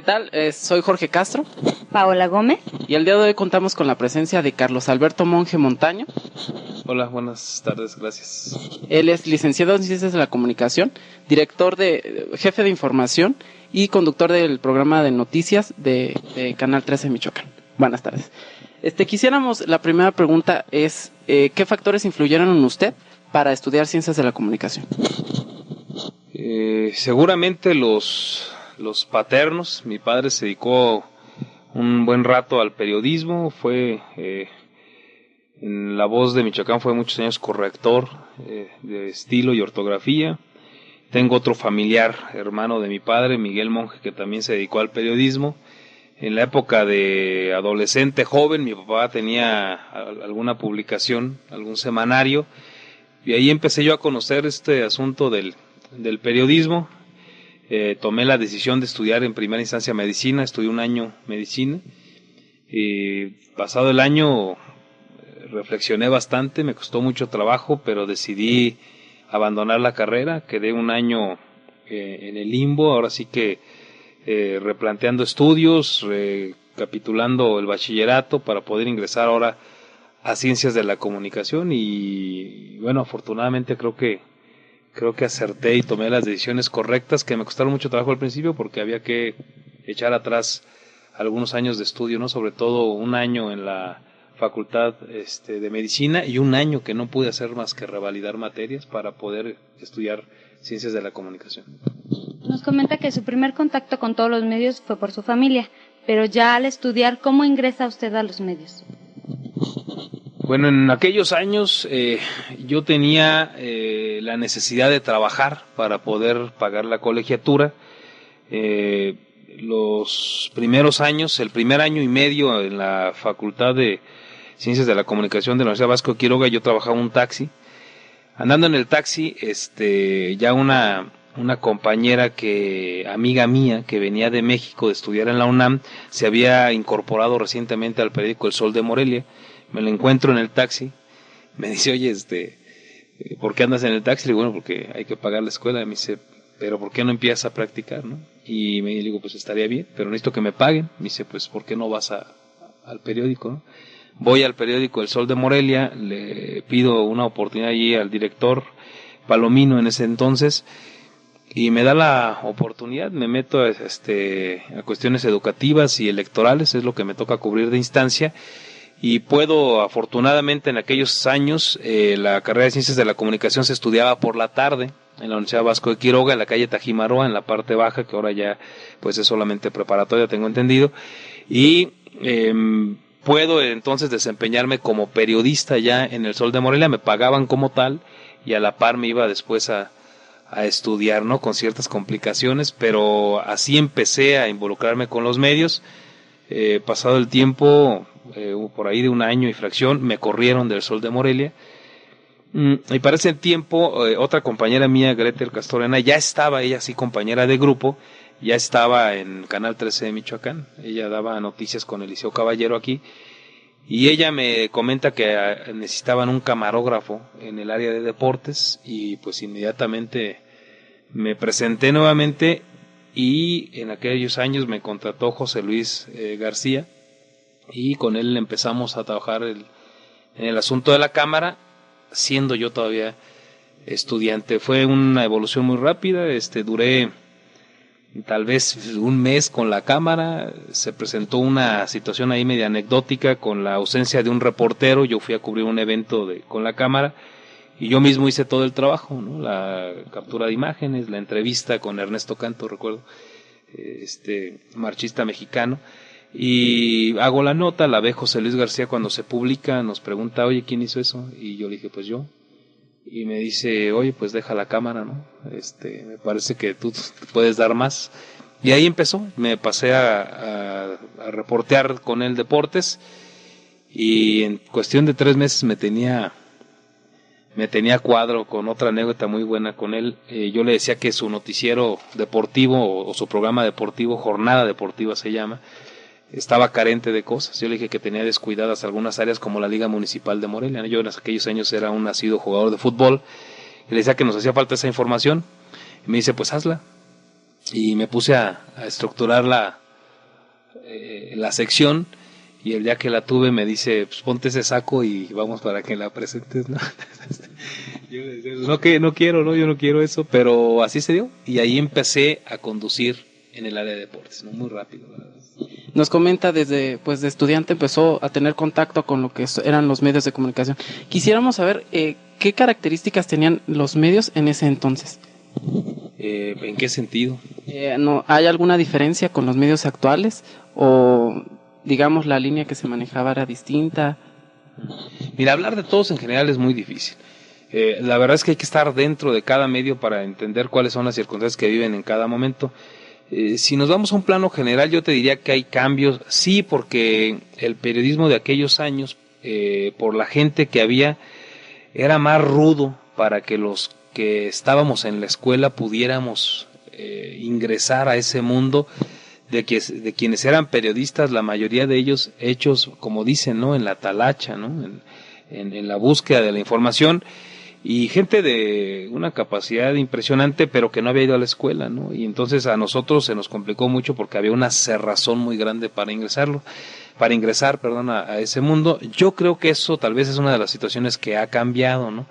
tal? Soy Jorge Castro. Paola Gómez. Y el día de hoy contamos con la presencia de Carlos Alberto Monge Montaño. Hola, buenas tardes, gracias. Él es licenciado en Ciencias de la Comunicación, jefe de información y conductor del programa de noticias de Canal 13 Michoacán. Buenas tardes. La primera pregunta es, ¿qué factores influyeron en usted para estudiar Ciencias de la Comunicación? Seguramente los paternos. Mi padre se dedicó un buen rato al periodismo, fue en La Voz de Michoacán, fue muchos años corrector de estilo y ortografía. Tengo otro familiar, hermano de mi padre, Miguel Monge, que también se dedicó al periodismo. En la época de adolescente joven, mi papá tenía alguna publicación, algún semanario, y ahí empecé yo a conocer este asunto del periodismo. Tomé la decisión de estudiar en primera instancia medicina, estudié un año medicina, y pasado el año reflexioné bastante, me costó mucho trabajo, pero decidí abandonar la carrera, quedé un año en el limbo, ahora sí que replanteando estudios, recapitulando el bachillerato para poder ingresar ahora a Ciencias de la Comunicación, y bueno, afortunadamente creo que acerté y tomé las decisiones correctas, que me costaron mucho trabajo al principio porque había que echar atrás algunos años de estudio, ¿no? Sobre todo un año en la facultad de medicina y un año que no pude hacer más que revalidar materias para poder estudiar Ciencias de la Comunicación. Nos comenta que su primer contacto con todos los medios fue por su familia, pero ya al estudiar, ¿cómo ingresa usted a los medios? Bueno, en aquellos años yo tenía la necesidad de trabajar para poder pagar la colegiatura. Los primeros años, el primer año y medio en la Facultad de Ciencias de la Comunicación de la Universidad Vasco de Quiroga, yo trabajaba en un taxi. Andando en el taxi, ya una compañera amiga mía, que venía de México de estudiar en la UNAM, se había incorporado recientemente al periódico El Sol de Morelia. Me la encuentro en el taxi, me dice, oye, ¿por qué andas en el taxi? Le digo, bueno, porque hay que pagar la escuela. Me dice, pero ¿por qué no empiezas a practicar, no? Y me digo, pues estaría bien, pero necesito que me paguen. Me dice, pues ¿por qué no vas al periódico, no? Voy al periódico El Sol de Morelia, le pido una oportunidad allí al director Palomino en ese entonces, y me da la oportunidad. Me meto a cuestiones educativas y electorales, es lo que me toca cubrir de instancia. Y puedo, afortunadamente, en aquellos años, la carrera de Ciencias de la Comunicación se estudiaba por la tarde en la Universidad Vasco de Quiroga, en la calle Tajimaroa, en la parte baja, que ahora ya pues es solamente preparatoria, tengo entendido, y puedo entonces desempeñarme como periodista ya en El Sol de Morelia. Me pagaban como tal y a la par me iba después a estudiar, ¿no? Con ciertas complicaciones, pero así empecé a involucrarme con los medios. Pasado el tiempo, por ahí de un año y fracción, me corrieron del Sol de Morelia, y para ese tiempo otra compañera mía, Gretel Castorena, ya estaba, ella sí compañera de grupo, ya estaba en Canal 13 de Michoacán. Ella daba noticias con Eliseo Caballero aquí, y ella me comenta que necesitaban un camarógrafo en el área de deportes, y pues inmediatamente me presenté nuevamente, y en aquellos años me contrató José Luis García, y con él empezamos a trabajar en el asunto de la cámara, siendo yo todavía estudiante. Fue una evolución muy rápida. Duré tal vez un mes con la cámara. Se presentó una situación ahí media anecdótica con la ausencia de un reportero. Yo fui a cubrir un evento con la cámara, y yo mismo hice todo el trabajo, ¿no? La captura de imágenes, la entrevista con Ernesto Canto, recuerdo, marchista mexicano, y hago la nota, la ve José Luis García cuando se publica, nos pregunta, oye, ¿quién hizo eso? Y yo le dije, pues yo. Y me dice, oye, pues deja la cámara, ¿no? Me parece que tú puedes dar más. Y ahí empezó, me pasé a reportear con él deportes, y en cuestión de 3 meses me tenía cuadro. Con otra anécdota muy buena con él. Yo le decía que su noticiero deportivo o su programa deportivo, Jornada Deportiva se llama, estaba carente de cosas. Yo le dije que tenía descuidadas algunas áreas como la Liga Municipal de Morelia. Yo en aquellos años era un nacido jugador de fútbol, y le decía que nos hacía falta esa información, y me dice, pues hazla. Y me puse a estructurar la sección, y el día que la tuve me dice, pues ponte ese saco y vamos para que la presentes, ¿no? Yo le decía, yo no quiero eso, pero así se dio, y ahí empecé a conducir en el área de deportes, ¿no? Muy rápido, la verdad. Nos comenta desde, pues, de estudiante empezó a tener contacto con lo que eran los medios de comunicación. Quisiéramos saber qué características tenían los medios en ese entonces. ¿En qué sentido? No, ¿hay alguna diferencia con los medios actuales? ¿O, digamos, la línea que se manejaba era distinta? Mira, hablar de todos en general es muy difícil. La verdad es que hay que estar dentro de cada medio para entender cuáles son las circunstancias que viven en cada momento. Si nos vamos a un plano general, yo te diría que hay cambios, sí, porque el periodismo de aquellos años, por la gente que había, era más rudo para que los que estábamos en la escuela pudiéramos ingresar a ese mundo de quienes eran periodistas, la mayoría de ellos hechos, como dicen, ¿no?, en la talacha, ¿no?, en la búsqueda de la información, y gente de una capacidad impresionante, pero que no había ido a la escuela, ¿no? Y entonces a nosotros se nos complicó mucho porque había una cerrazón muy grande para ingresar, a ese mundo. Yo creo que eso tal vez es una de las situaciones que ha cambiado, ¿no?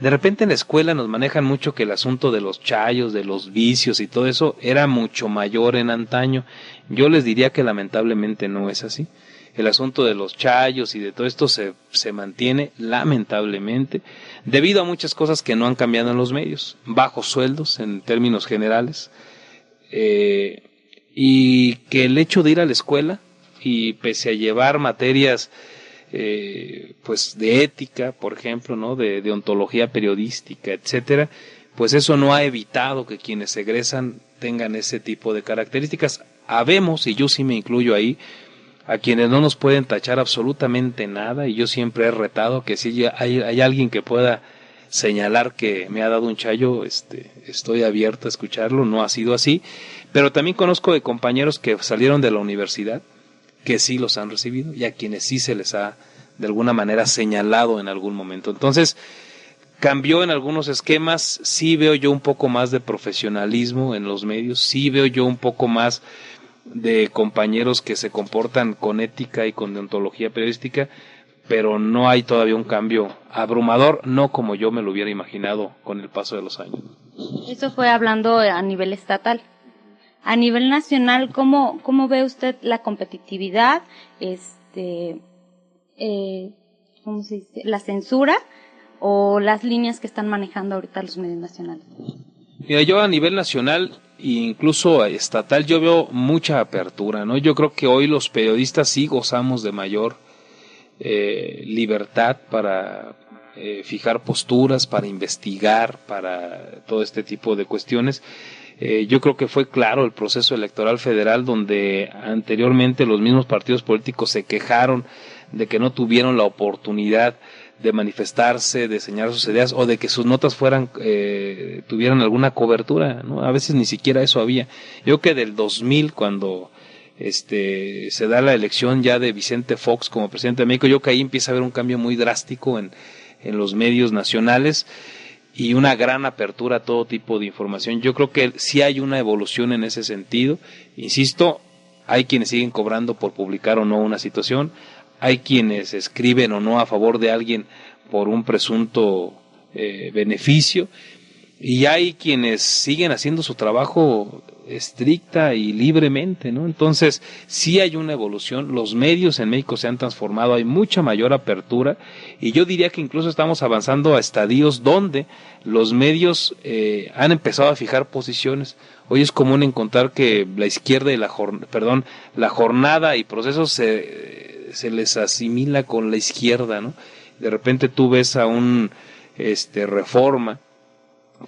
De repente en la escuela nos manejan mucho que el asunto de los chayos, de los vicios y todo eso era mucho mayor en antaño. Yo les diría que lamentablemente no es así. El asunto de los chayos y de todo esto se mantiene lamentablemente debido a muchas cosas que no han cambiado en los medios, bajos sueldos en términos generales, y que el hecho de ir a la escuela y pese a llevar materias pues de ética, por ejemplo, ¿no?, de ontología periodística, etcétera, pues eso no ha evitado que quienes egresan tengan ese tipo de características. Habemos, y yo sí me incluyo ahí, a quienes no nos pueden tachar absolutamente nada, y yo siempre he retado que si hay alguien que pueda señalar que me ha dado un chayo, estoy abierto a escucharlo. No ha sido así, pero también conozco de compañeros que salieron de la universidad, que sí los han recibido, y a quienes sí se les ha de alguna manera señalado en algún momento. Entonces, cambió en algunos esquemas. Sí veo yo un poco más de profesionalismo en los medios, sí veo yo un poco más de compañeros que se comportan con ética y con deontología periodística, pero no hay todavía un cambio abrumador, no como yo me lo hubiera imaginado con el paso de los años. Eso fue hablando a nivel estatal. A nivel nacional, ¿cómo ve usted la competitividad, ¿cómo se dice?, la censura o las líneas que están manejando ahorita los medios nacionales? Mira, yo a nivel nacional e incluso estatal yo veo mucha apertura, ¿no? Yo creo que hoy los periodistas sí gozamos de mayor libertad para fijar posturas, para investigar, para todo este tipo de cuestiones. Yo creo que fue claro el proceso electoral federal, donde anteriormente los mismos partidos políticos se quejaron de que no tuvieron la oportunidad de manifestarse, de señalar sus ideas, o de que sus notas tuvieran alguna cobertura, ¿no? A veces ni siquiera eso había. Yo creo que del 2000, cuando se da la elección ya de Vicente Fox como presidente de México, yo creo que ahí empieza a haber un cambio muy drástico en los medios nacionales y una gran apertura a todo tipo de información. Yo creo que sí hay una evolución en ese sentido. Insisto, hay quienes siguen cobrando por publicar o no una situación, hay quienes escriben o no a favor de alguien por un presunto beneficio, y hay quienes siguen haciendo su trabajo estricta y libremente, ¿no? Entonces, sí hay una evolución, los medios en México se han transformado, hay mucha mayor apertura, y yo diría que incluso estamos avanzando a estadios donde los medios han empezado a fijar posiciones. Hoy es común encontrar que la izquierda y la jornada y procesos se les asimila con la izquierda, ¿no? De repente tú ves a un Reforma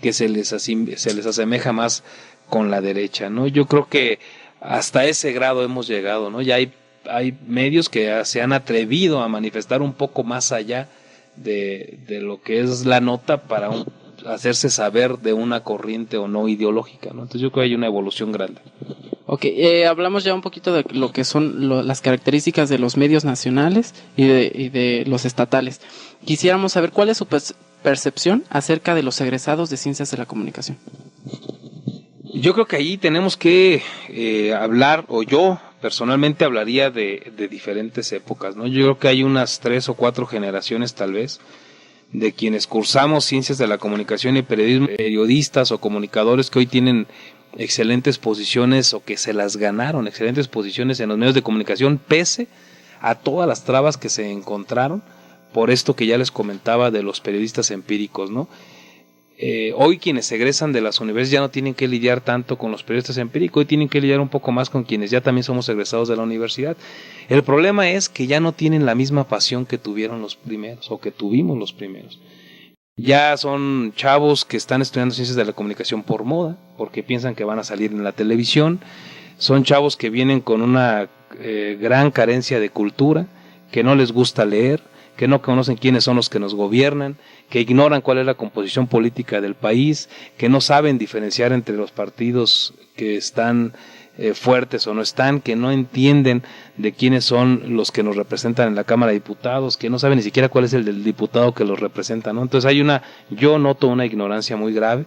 que se les asemeja más con la derecha, ¿no? Yo creo que hasta ese grado hemos llegado, ¿no? Ya hay medios que se han atrevido a manifestar un poco más allá de lo que es la nota para hacerse saber de una corriente o no ideológica, ¿no? Entonces yo creo que hay una evolución grande. Ok, hablamos ya un poquito de lo que son las características de los medios nacionales y de los estatales. Quisiéramos saber cuál es su percepción acerca de los egresados de Ciencias de la Comunicación. Yo creo que ahí tenemos que hablar, o yo personalmente hablaría de diferentes épocas, ¿no? Yo creo que hay unas 3 o 4 generaciones tal vez de quienes cursamos ciencias de la comunicación y periodismo, periodistas o comunicadores que hoy tienen excelentes posiciones o que se las ganaron, excelentes posiciones en los medios de comunicación, pese a todas las trabas que se encontraron por esto que ya les comentaba de los periodistas empíricos, ¿no? Hoy quienes egresan de las universidades ya no tienen que lidiar tanto con los periodistas empíricos, hoy tienen que lidiar un poco más con quienes ya también somos egresados de la universidad. El problema es que ya no tienen la misma pasión que tuvieron los primeros o que tuvimos los primeros. Ya son chavos que están estudiando ciencias de la comunicación por moda, porque piensan que van a salir en la televisión. Son chavos que vienen con una gran carencia de cultura, que no les gusta leer, que no conocen quiénes son los que nos gobiernan, que ignoran cuál es la composición política del país, que no saben diferenciar entre los partidos que están fuertes o no están, que no entienden de quiénes son los que nos representan en la Cámara de Diputados, que no saben ni siquiera cuál es el del diputado que los representa, ¿no? Entonces yo noto una ignorancia muy grave,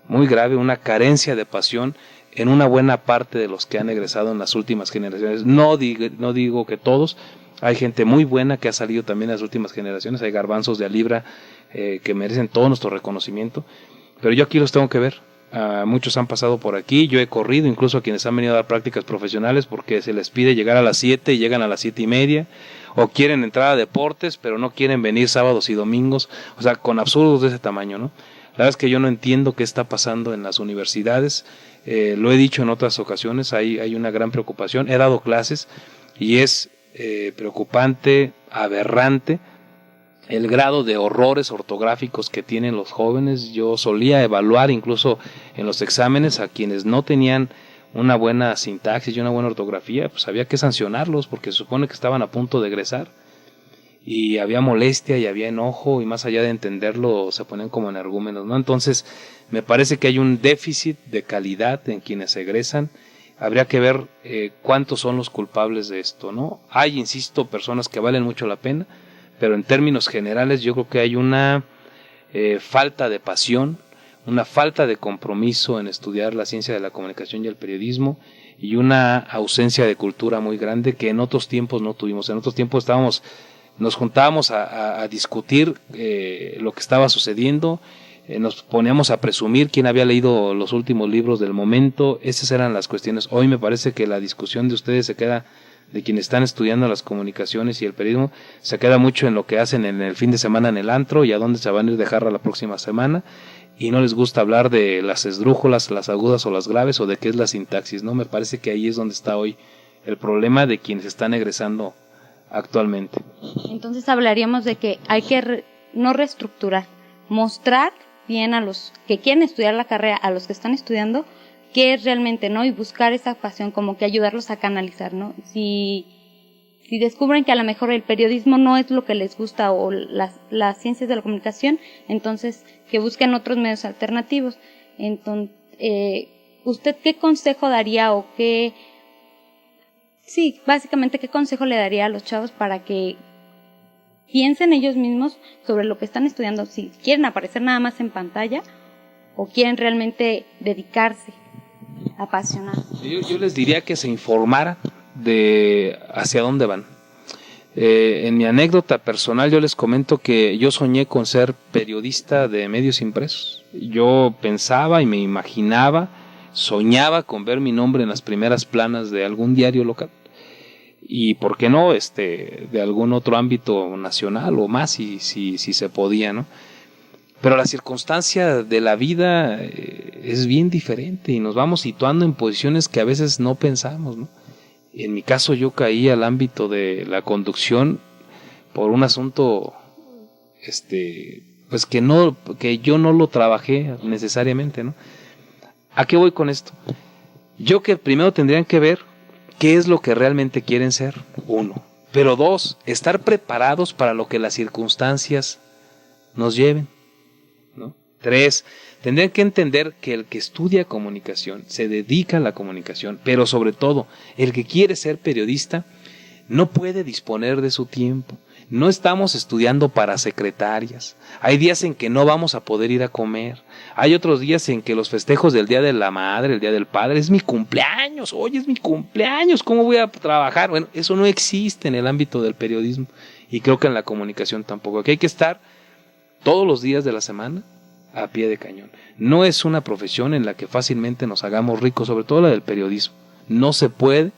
una carencia de pasión en una buena parte de los que han egresado en las últimas generaciones. No digo que todos. Hay gente muy buena que ha salido también en las últimas generaciones, hay garbanzos de a libra que merecen todo nuestro reconocimiento, pero yo aquí los tengo que ver. Muchos han pasado por aquí, yo he corrido incluso a quienes han venido a dar prácticas profesionales porque se les pide llegar a las 7 y llegan a las 7:30, o quieren entrar a deportes pero no quieren venir sábados y domingos, o sea, con absurdos de ese tamaño, ¿no? La verdad es que yo no entiendo qué está pasando en las universidades, lo he dicho en otras ocasiones, hay una gran preocupación, he dado clases y es preocupante, aberrante el grado de horrores ortográficos que tienen los jóvenes. Yo solía evaluar incluso en los exámenes a quienes no tenían una buena sintaxis y una buena ortografía, pues había que sancionarlos porque se supone que estaban a punto de egresar y había molestia y había enojo y más allá de entenderlo se ponen como energúmenos, ¿no? Entonces me parece que hay un déficit de calidad en quienes egresan. Habría que ver cuántos son los culpables de esto, ¿no? Hay, insisto, personas que valen mucho la pena, pero en términos generales yo creo que hay una falta de pasión, una falta de compromiso en estudiar la ciencia de la comunicación y el periodismo y una ausencia de cultura muy grande que en otros tiempos no tuvimos. En otros tiempos nos juntábamos a discutir lo que estaba sucediendo, nos poníamos a presumir quién había leído los últimos libros del momento. Esas eran las cuestiones. Hoy me parece que la discusión de ustedes se queda, de quienes están estudiando las comunicaciones y el periodismo, se queda mucho en lo que hacen en el fin de semana en el antro y a dónde se van a ir de jarra la próxima semana, y no les gusta hablar de las esdrújulas, las agudas o las graves, o de qué es la sintaxis, ¿no? Me parece que ahí es donde está hoy el problema de quienes están egresando actualmente. Entonces hablaríamos de que hay que no reestructurar, mostrar bien a los que quieren estudiar la carrera, a los que están estudiando, qué es realmente, ¿no? Y buscar esa pasión, como que ayudarlos a canalizar, ¿no? Si descubren que a lo mejor el periodismo no es lo que les gusta o las ciencias de la comunicación, entonces que busquen otros medios alternativos. Entonces, ¿usted qué consejo daría o básicamente qué consejo le daría a los chavos para que piensen ellos mismos sobre lo que están estudiando, si quieren aparecer nada más en pantalla o quieren realmente dedicarse, apasionarse? Yo les diría que se informaran de hacia dónde van. En mi anécdota personal yo les comento que yo soñé con ser periodista de medios impresos. Yo pensaba y me imaginaba, soñaba con ver mi nombre en las primeras planas de algún diario local. Y por qué no de algún otro ámbito nacional o más si se podía, ¿no? Pero la circunstancia de la vida es bien diferente y nos vamos situando en posiciones que a veces no pensamos, ¿no? En mi caso yo caí al ámbito de la conducción por un asunto pues que yo no lo trabajé necesariamente, ¿no? ¿A qué voy con esto? Yo que primero tendrían que ver qué es lo que realmente quieren ser, 1. Pero 2, estar preparados para lo que las circunstancias nos lleven, ¿no? 3, tendrían que entender que el que estudia comunicación, se dedica a la comunicación, pero sobre todo, el que quiere ser periodista, no puede disponer de su tiempo, No estamos estudiando para secretarias. Hay días en que no vamos a poder ir a comer. Hay otros días en que los festejos del Día de la Madre, el Día del Padre, es mi cumpleaños. Hoy es mi cumpleaños. ¿Cómo voy a trabajar? Bueno, eso no existe en el ámbito del periodismo. Y creo que en la comunicación tampoco. Aquí hay que estar todos los días de la semana a pie de cañón. No es una profesión en la que fácilmente nos hagamos ricos, sobre todo la del periodismo. No se puede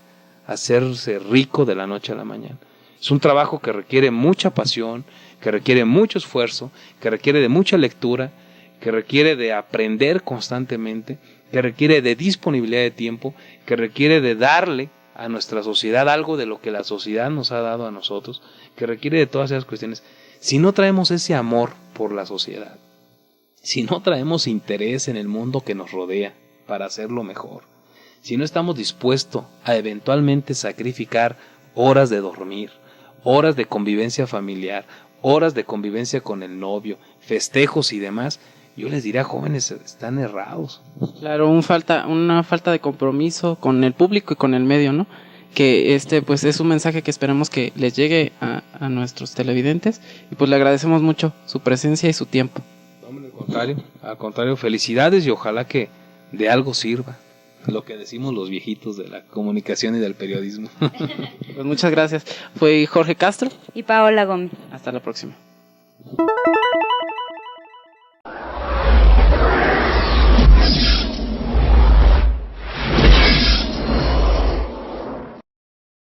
hacerse rico de la noche a la mañana. Es un trabajo que requiere mucha pasión, que requiere mucho esfuerzo, que requiere de mucha lectura, que requiere de aprender constantemente, que requiere de disponibilidad de tiempo, que requiere de darle a nuestra sociedad algo de lo que la sociedad nos ha dado a nosotros, que requiere de todas esas cuestiones. Si no traemos ese amor por la sociedad, si no traemos interés en el mundo que nos rodea para hacerlo mejor, si no estamos dispuestos a eventualmente sacrificar horas de dormir, horas de convivencia familiar, horas de convivencia con el novio, festejos y demás, yo les diría, jóvenes, están errados. Claro, una falta de compromiso con el público y con el medio, ¿no? Que pues es un mensaje que esperamos que les llegue a nuestros televidentes, y pues le agradecemos mucho su presencia y su tiempo. Hombre, al contrario, felicidades y ojalá que de algo sirva lo que decimos los viejitos de la comunicación y del periodismo. Pues muchas gracias. Fue Jorge Castro y Paola Gómez. Hasta la próxima.